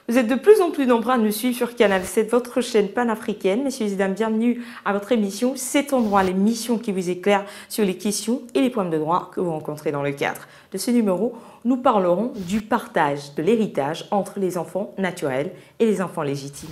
Vous êtes de plus en plus nombreux à nous suivre sur Canal 7, votre chaîne panafricaine. Messieurs et dames, bienvenue à votre émission C'est ton droit, l'émission qui vous éclaire sur les questions et les problèmes de droit que vous rencontrez dans le cadre de ce numéro. Nous parlerons du partage de l'héritage entre les enfants naturels et les enfants légitimes.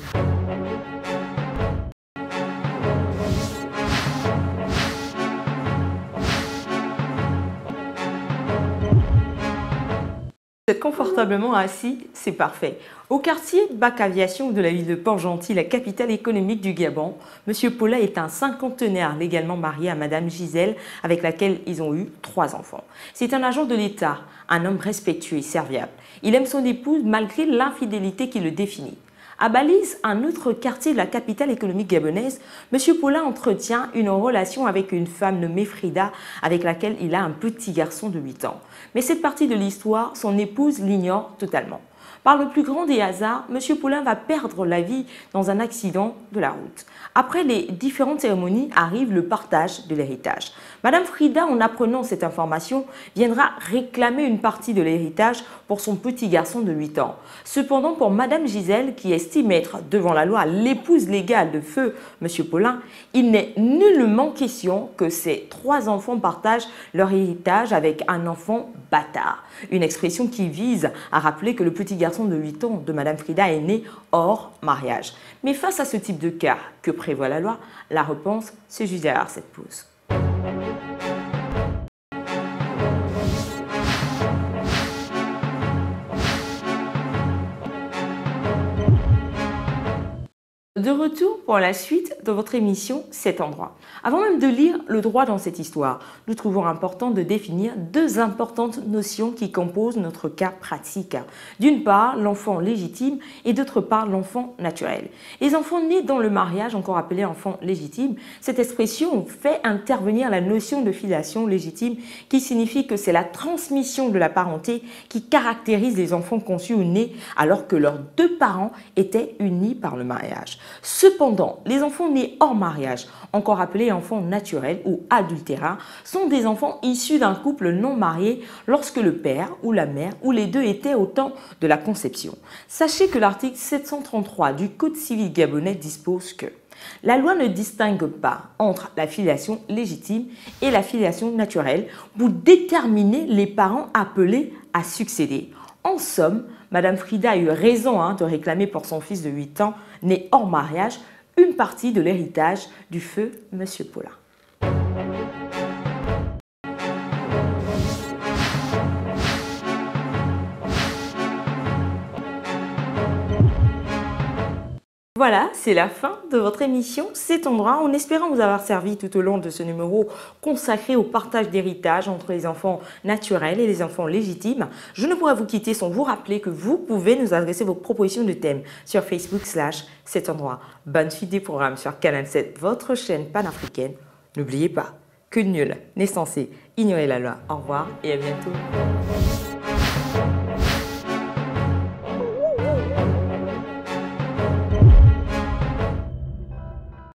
Vous êtes confortablement assis, c'est parfait. Au quartier Bac Aviation de la ville de Port-Gentil, la capitale économique du Gabon, M. Paula est un cinquantenaire légalement marié à Mme Gisèle, avec laquelle ils ont eu 3 enfants. C'est un agent de l'État, un homme respectueux et serviable. Il aime son épouse malgré l'infidélité qui le définit. À Balise, un autre quartier de la capitale économique gabonaise, M. Paula entretient une relation avec une femme nommée Frida, avec laquelle il a un petit garçon de 8 ans. Mais cette partie de l'histoire, son épouse l'ignore totalement. Par le plus grand des hasards, M. Paula va perdre la vie dans un accident de la route. Après les différentes cérémonies arrive le partage de l'héritage. Madame Frida, en apprenant cette information, viendra réclamer une partie de l'héritage pour son petit garçon de 8 ans. Cependant, pour Madame Gisèle, qui estime être devant la loi l'épouse légale de feu M. Paulin, il n'est nullement question que ces 3 enfants partagent leur héritage avec un enfant bâtard. Une expression qui vise à rappeler que le petit garçon de 8 ans de Madame Frida est né hors mariage. Mais face à ce type de cas que prévoit la loi, la réponse se juge derrière cette pause. De retour pour la suite de votre émission Cet endroit. Avant même de lire le droit dans cette histoire, nous trouvons important de définir 2 importantes notions qui composent notre cas pratique. D'une part, l'enfant légitime et d'autre part, l'enfant naturel. Les enfants nés dans le mariage, encore appelés enfants légitimes, cette expression fait intervenir la notion de filiation légitime qui signifie que c'est la transmission de la parenté qui caractérise les enfants conçus ou nés alors que leurs 2 parents étaient unis par le mariage. Cependant, les enfants nés hors mariage, encore appelés enfants naturels ou adultérins, sont des enfants issus d'un couple non marié lorsque le père ou la mère ou les 2 étaient au temps de la conception. Sachez que l'article 733 du Code civil gabonais dispose que la loi ne distingue pas entre la filiation légitime et la filiation naturelle pour déterminer les parents appelés à succéder. En somme, Madame Frida a eu raison de réclamer pour son fils de 8 ans, né hors mariage, une partie de l'héritage du feu M. Paula. Voilà, c'est la fin de votre émission C'est ton droit, en espérant vous avoir servi tout au long de ce numéro consacré au partage d'héritage entre les enfants naturels et les enfants légitimes. Je ne pourrais vous quitter sans vous rappeler que vous pouvez nous adresser vos propositions de thèmes sur Facebook/C'est ton droit. Bonne suite des programmes sur Canal 7, votre chaîne panafricaine. N'oubliez pas que nul n'est censé ignorer la loi. Au revoir et à bientôt.